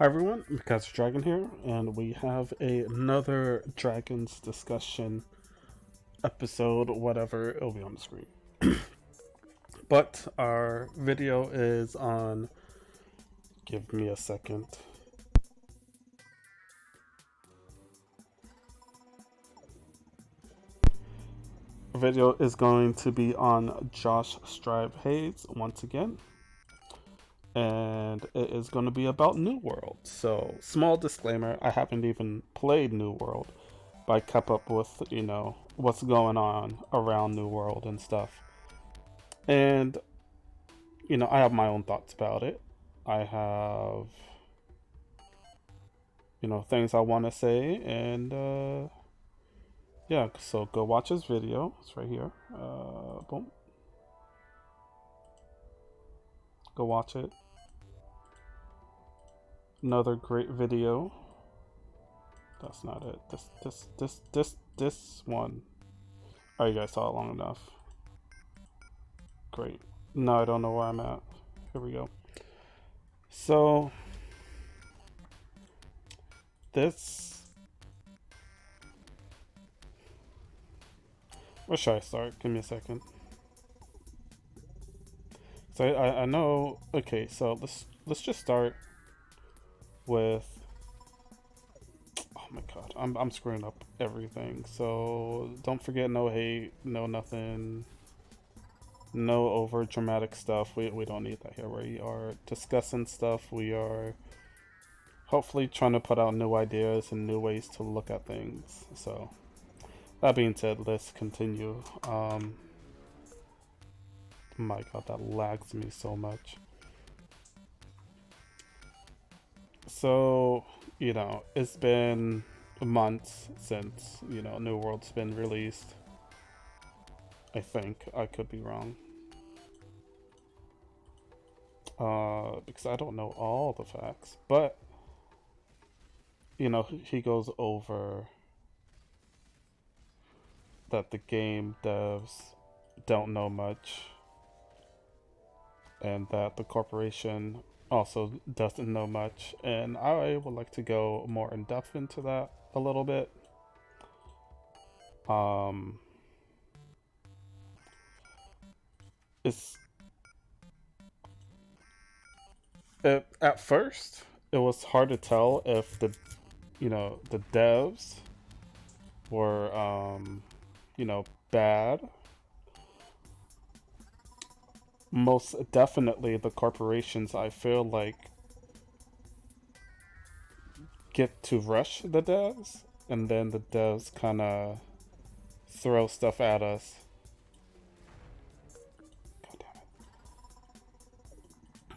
Hi everyone, Mckaiser Dragon here, and we have another Dragons discussion episode, whatever, it'll be on the screen. But our video is on, give me a second. Our video is going to be on Josh Strive Hayes once again, and it is going to be about New World. So, small disclaimer, I haven't even played New World, but I kept up with, what's going on around New World and stuff. And, I have my own thoughts about it. I have, things I want to say. And, yeah, so go watch his video. It's right here. Boom. Go watch it. Another great video. That's not it. This one. Oh, you guys saw it long enough. Great. No, I don't know where I'm at. Here we go. So, this. Where should I start? Give me a second. So I know. Okay, so let's just start with. Oh my god, I'm screwing up everything. So don't forget, no hate, no nothing, no over dramatic stuff. We don't need that here. We are discussing stuff. We are hopefully trying to put out new ideas and new ways to look at things. So that being said, let's continue. My god, that lags me so much. So, it's been months since, New World's been released. I think. I could be wrong. Because I don't know all the facts. But, he goes over that the game devs don't know much and that the corporation also doesn't know much. And I would like to go more in depth into that a little bit. Um, it's at first it was hard to tell if the devs were bad. Most definitely the corporations, I feel like, get to rush the devs, and then the devs kind of throw stuff at us. God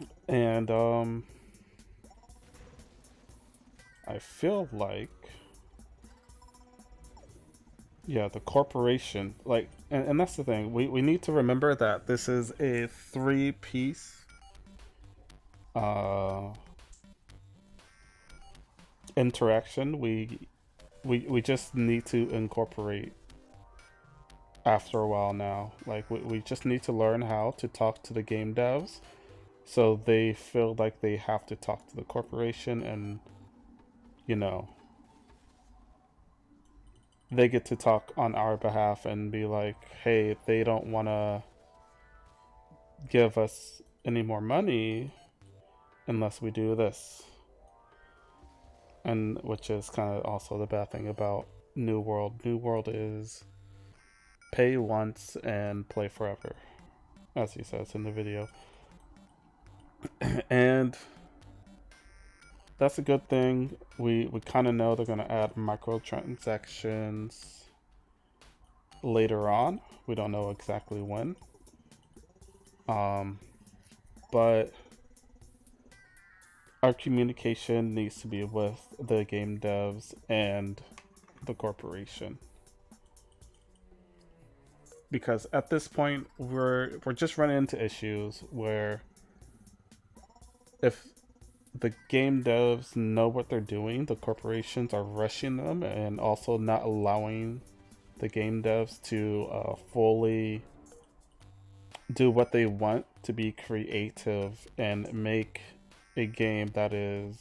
damn it. And I feel like, yeah, the corporation, like, and that's the thing, we need to remember that this is a three-piece uh interaction. We just need to incorporate after a while now. Like, we just need to learn how to talk to the game devs so they feel like they have to talk to the corporation, and you know they get to talk on our behalf and be like, hey, they don't want to give us any more money unless we do this. And which is kind of also the bad thing about New World. New World is pay once and play forever, as he says in the video. And that's a good thing. We kind of know they're going to add microtransactions later on. We don't know exactly when. Um, but our communication needs to be with the game devs and the corporation, because at this point we're just running into issues where if the game devs know what they're doing, the corporations are rushing them and also not allowing the game devs to fully do what they want, to be creative and make a game that is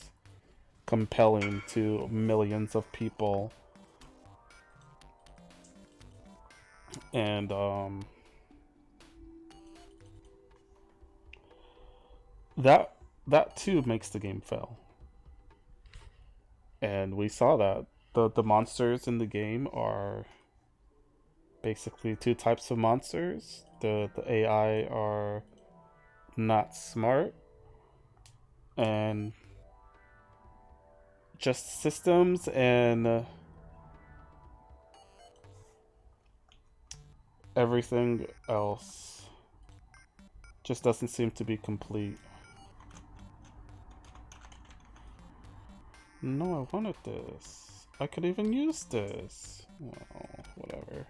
compelling to millions of people. And that that too makes the game fail. And we saw that the monsters in the game are basically two types of monsters. The AI are not smart, and just systems and everything else just doesn't seem to be complete. No, I wanted this. I could even use this. Oh, whatever.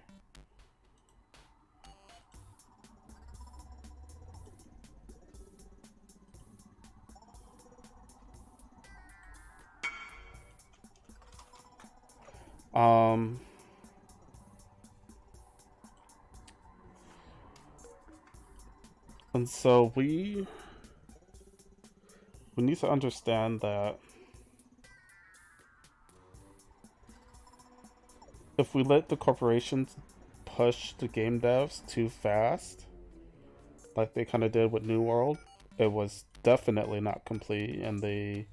Um, and so we need to understand that if we let the corporations push the game devs too fast, like they kind of did with New World, it was definitely not complete, and they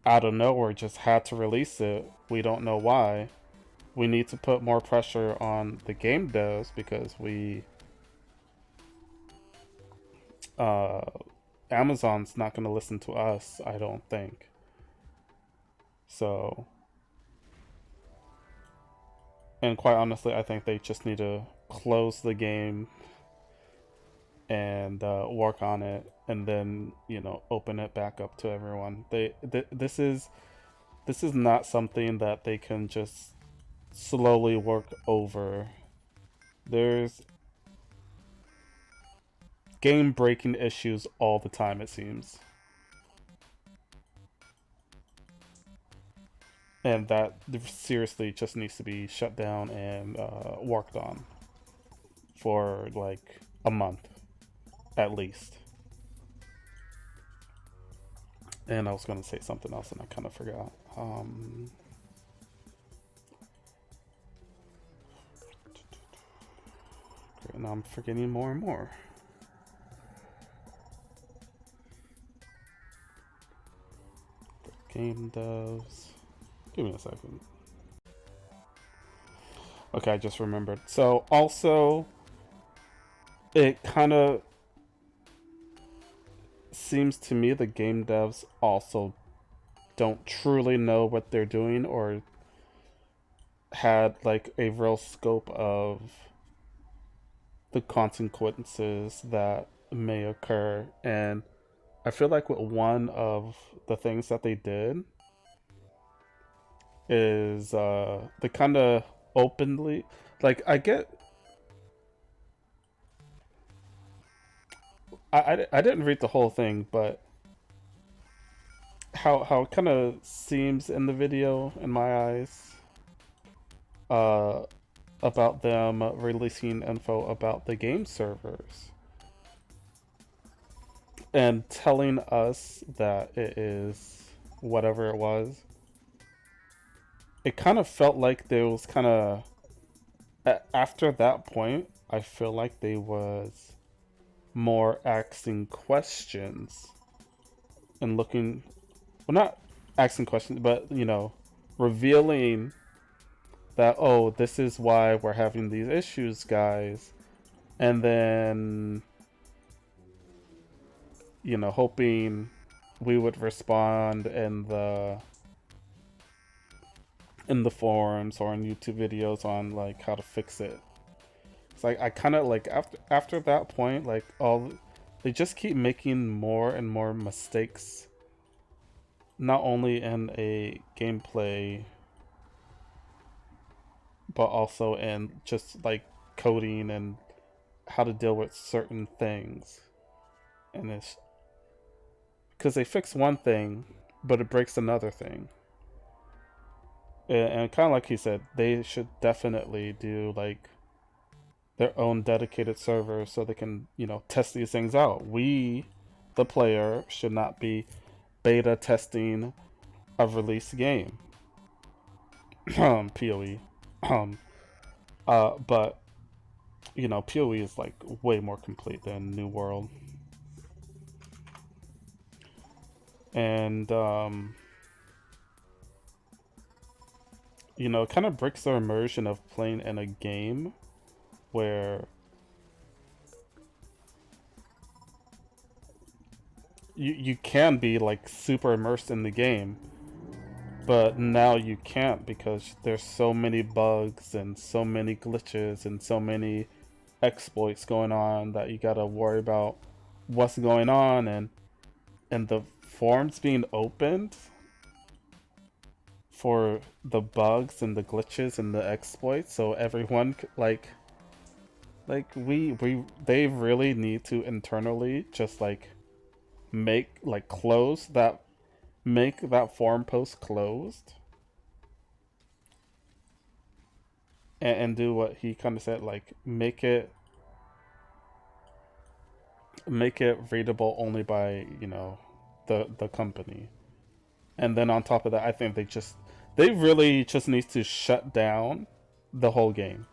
out of nowhere just had to release it. We don't know why. We need to put more pressure on the game devs because uh, Amazon's not going to listen to us, I don't think. So, and quite honestly, I think they just need to close the game and work on it, and then open it back up to everyone. This is not something that they can just slowly work over. There's game breaking issues all the time, it seems. And that seriously just needs to be shut down and worked on for like a month at least. And I was going to say something else and I kind of forgot. Great, now I'm forgetting more and more. Game devs. Give me a second. Okay, I just remembered. So also, it kind of seems to me the game devs also don't truly know what they're doing or had like a real scope of the consequences that may occur. And I feel like with one of the things that they did is they kind of openly, like, I didn't read the whole thing, but how it kind of seems in the video in my eyes, uh, about them releasing info about the game servers and telling us that it is whatever it was. It kind of felt like there was kind of after that point. I feel like they was more asking questions and looking, well, not asking questions, but revealing that, oh, this is why we're having these issues, guys, and then hoping we would respond in the forums or in YouTube videos on like how to fix it. It's like I kind of like after that point, like all they just keep making more and more mistakes, not only in a gameplay but also in just like coding and how to deal with certain things. And it's because they fix one thing but it breaks another thing. And kind of like he said, they should definitely do like their own dedicated server so they can test these things out. We, the player, should not be beta testing a released game. PoE. Um, but PoE is like way more complete than New World, and it kind of breaks the immersion of playing in a game where you can be like super immersed in the game, but now you can't because there's so many bugs and so many glitches and so many exploits going on that you gotta worry about what's going on, and the forums being opened for the bugs and the glitches and the exploits, so everyone like we they really need to internally just like make like close that make that forum post closed, and do what he kind of said, like make it readable only by the company. And then on top of that, I think they really just need to shut down the whole game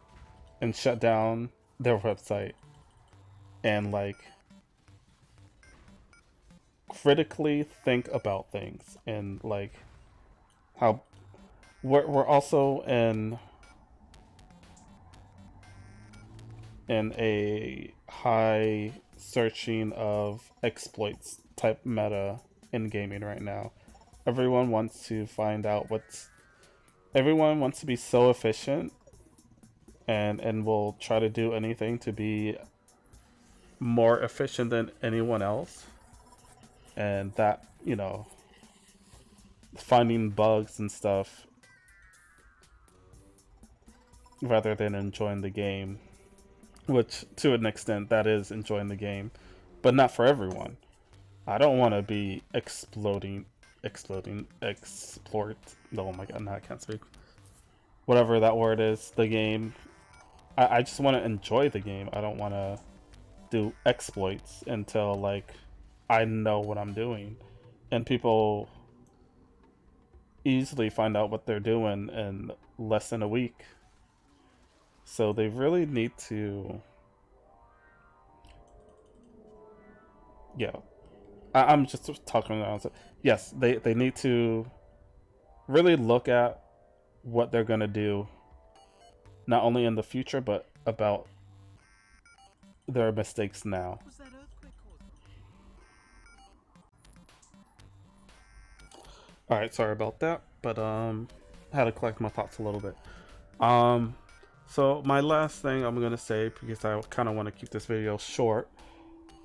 and shut down their website and like critically think about things, and like how we're also in a high searching of exploits type meta in gaming right now. Everyone wants to find out everyone wants to be so efficient, and will try to do anything to be more efficient than anyone else. And that, finding bugs and stuff rather than enjoying the game, which to an extent that is enjoying the game, but not for everyone. I don't want to be explore. Oh my god, now I can't speak. Whatever that word is, the game. I just want to enjoy the game. I don't want to do exploits until like I know what I'm doing, and people easily find out what they're doing in less than a week. So they really need to, yeah. I'm just talking around. Yes, they need to really look at what they're gonna do, not only in the future but about their mistakes now. All right, sorry about that, but I had to collect my thoughts a little bit. Um, so my last thing I'm gonna say, because I kind of want to keep this video short,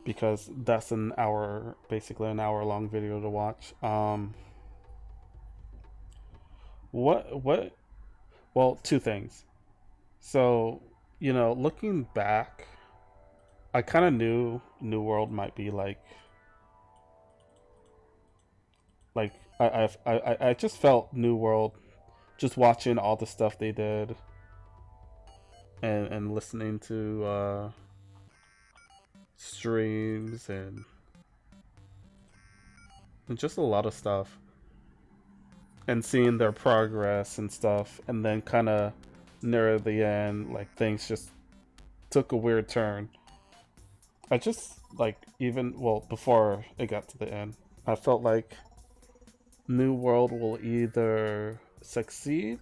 because that's an hour, basically an hour long video to watch. What? Well, two things. So, looking back, I kind of knew New World might be like I just felt New World just watching all the stuff they did, and listening to streams, and just a lot of stuff, and seeing their progress and stuff, and then kind of near the end, like things just took a weird turn. I just like, even well, before it got to the end, I felt like New World will either succeed.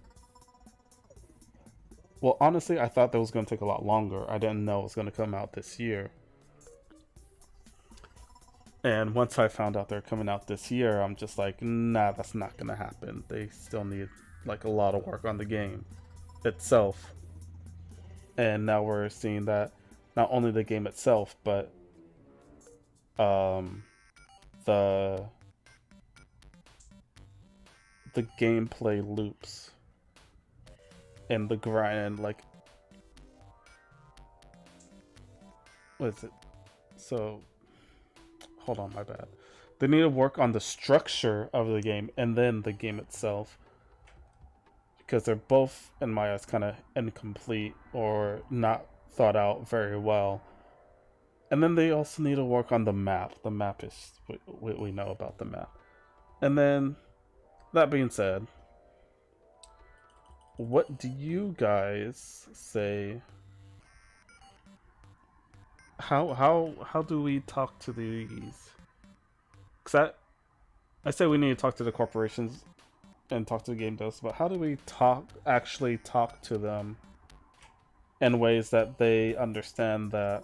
Well, honestly, I thought that was going to take a lot longer. I didn't know it was going to come out this year. And once I found out they're coming out this year, I'm just like, nah, that's not going to happen. They still need like a lot of work on the game itself. And now we're seeing that not only the game itself, but um, the the gameplay loops and the grind, like, what is it? So, hold on, my bad. They need to work on the structure of the game and then the game itself, because they're both, in my eyes, kind of incomplete or not thought out very well. And then they also need to work on the map. The map is, we know about the map. And then, that being said, what do you guys say? How do we talk to these? Because I say we need to talk to the corporations and talk to the game devs, but how do we actually talk to them in ways that they understand that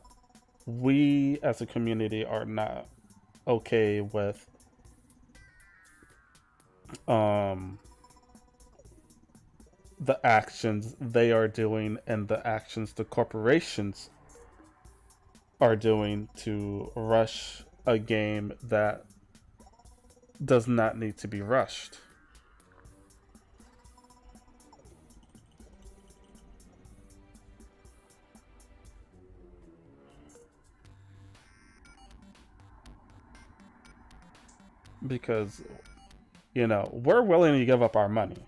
we as a community are not okay with um the actions they are doing and the actions the corporations are doing to rush a game that does not need to be rushed. Because, we're willing to give up our money.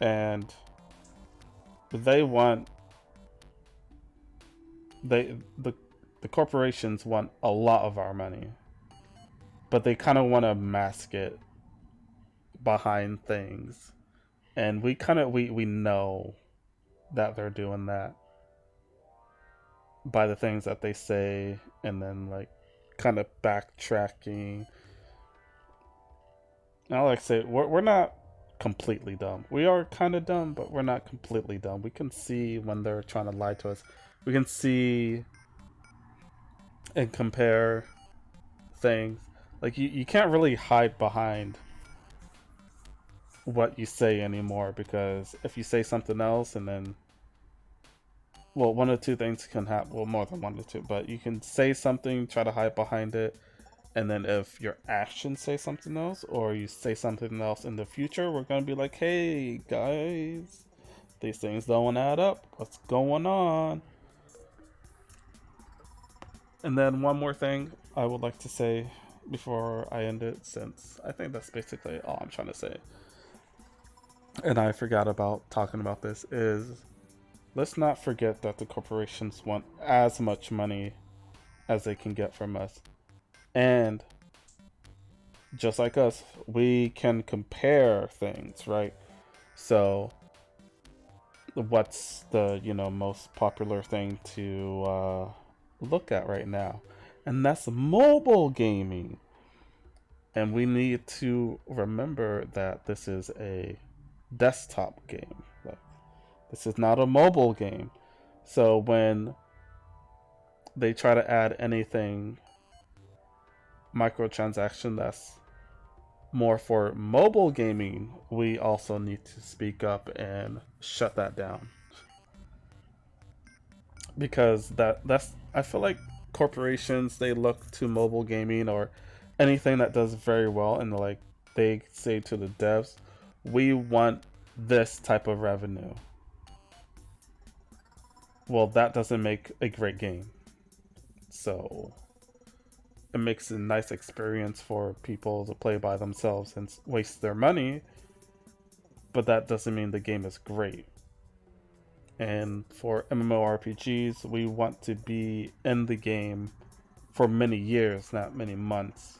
And they want they the corporations want a lot of our money, but they kind of want to mask it behind things. And we know that they're doing that by the things that they say, and then like kind of backtracking. I like to say we're not completely dumb. We are kind of dumb, but we're not completely dumb. We can see when they're trying to lie to us. We can see and compare things. Like you can't really hide behind what you say anymore, because if you say something else and then, well, one of two things can happen. Well, more than one or two, but you can say something, try to hide behind it, and then if your actions say something else, or you say something else in the future, we're gonna be like, hey guys, these things don't add up. What's going on? And then one more thing I would like to say before I end it, since I think that's basically all I'm trying to say, and I forgot about talking about this, is let's not forget that the corporations want as much money as they can get from us. And just like us, we can compare things, right? So, what's the most popular thing to look at right now? And that's mobile gaming. And we need to remember that this is a desktop game. Like, this is not a mobile game. So when they try to add anything microtransaction that's more for mobile gaming, we also need to speak up and shut that down. Because that's I feel like corporations, they look to mobile gaming or anything that does very well, and like they say to the devs, we want this type of revenue. Well, that doesn't make a great game. So it makes a nice experience for people to play by themselves and waste their money, but that doesn't mean the game is great. And for MMORPGs, we want to be in the game for many years, not many months,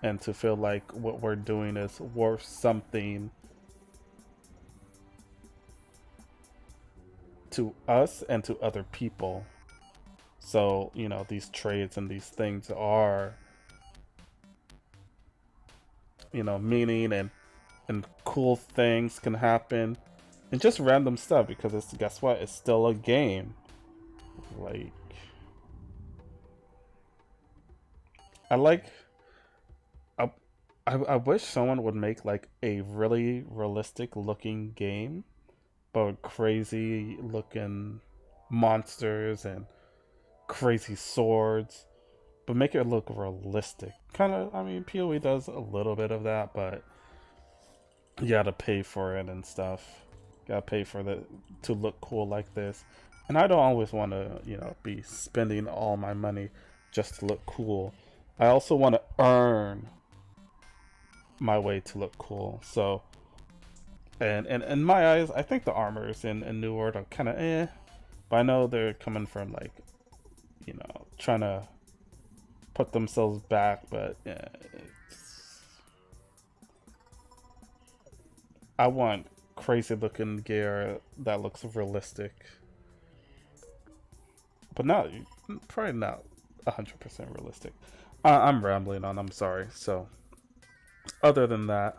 and to feel like what we're doing is worth something to us and to other people. So, these trades and these things are, meaning, and cool things can happen, and just random stuff, because it's, guess what? It's still a game. Like, I like, I, I wish someone would make like a really realistic looking game, but crazy looking monsters and crazy swords, but make it look realistic. Kind of, I mean, PoE does a little bit of that, but you gotta pay for it and stuff. Gotta pay for the to look cool like this. And I don't always want to, be spending all my money just to look cool. I also want to earn my way to look cool. So, and in my eyes, I think the armors in New World are kind of but I know they're coming from like, trying to put themselves back, but yeah, I want crazy looking gear that looks realistic, but not probably not 100% realistic. I'm rambling on. I'm sorry. So, other than that,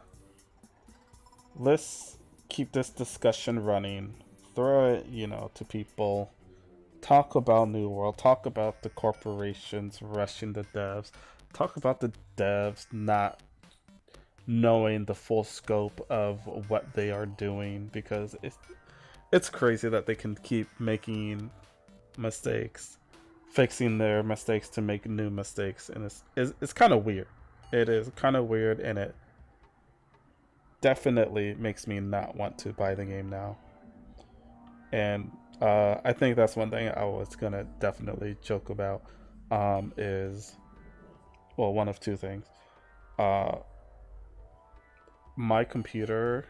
let's keep this discussion running. Throw it, to people. Talk about New World. Talk about the corporations rushing the devs. Talk about the devs not knowing the full scope of what they are doing, because it's crazy that they can keep making mistakes, fixing their mistakes to make new mistakes, and it's kind of weird. It is kind of weird, and it definitely makes me not want to buy the game now. And I think that's one thing I was gonna definitely joke about. Is, well, one of two things. Uh, my computer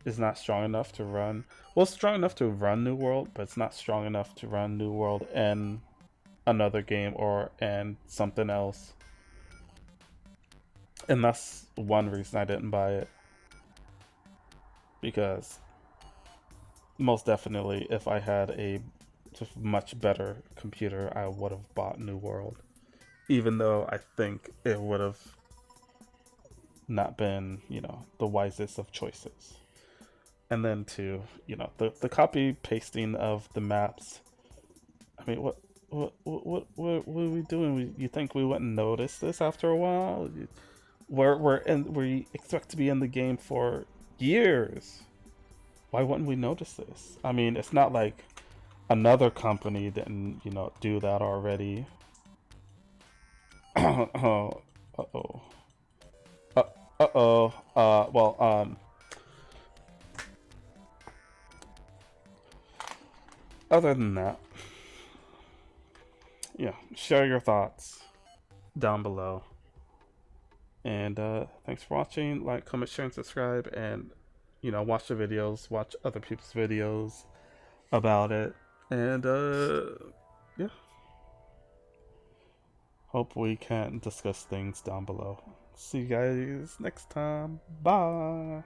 is not strong enough to run. Well, it's strong enough to run New World, but it's not strong enough to run New World and another game or and something else. And that's one reason I didn't buy it. Because most definitely, if I had a much better computer, I would have bought New World. Even though I think it would have not been, the wisest of choices. And then to, the copy pasting of the maps. I mean, what are we doing? You think we wouldn't notice this after a while? We expect to be in the game for years. Why wouldn't we notice this? I mean, it's not like another company didn't, do that already. Oh, uh-oh. Uh-oh. Other than that, yeah, share your thoughts down below. And thanks for watching. Like, comment, share, and subscribe. And, watch the videos. Watch other people's videos about it. And, yeah. Hope we can discuss things down below. See you guys next time. Bye.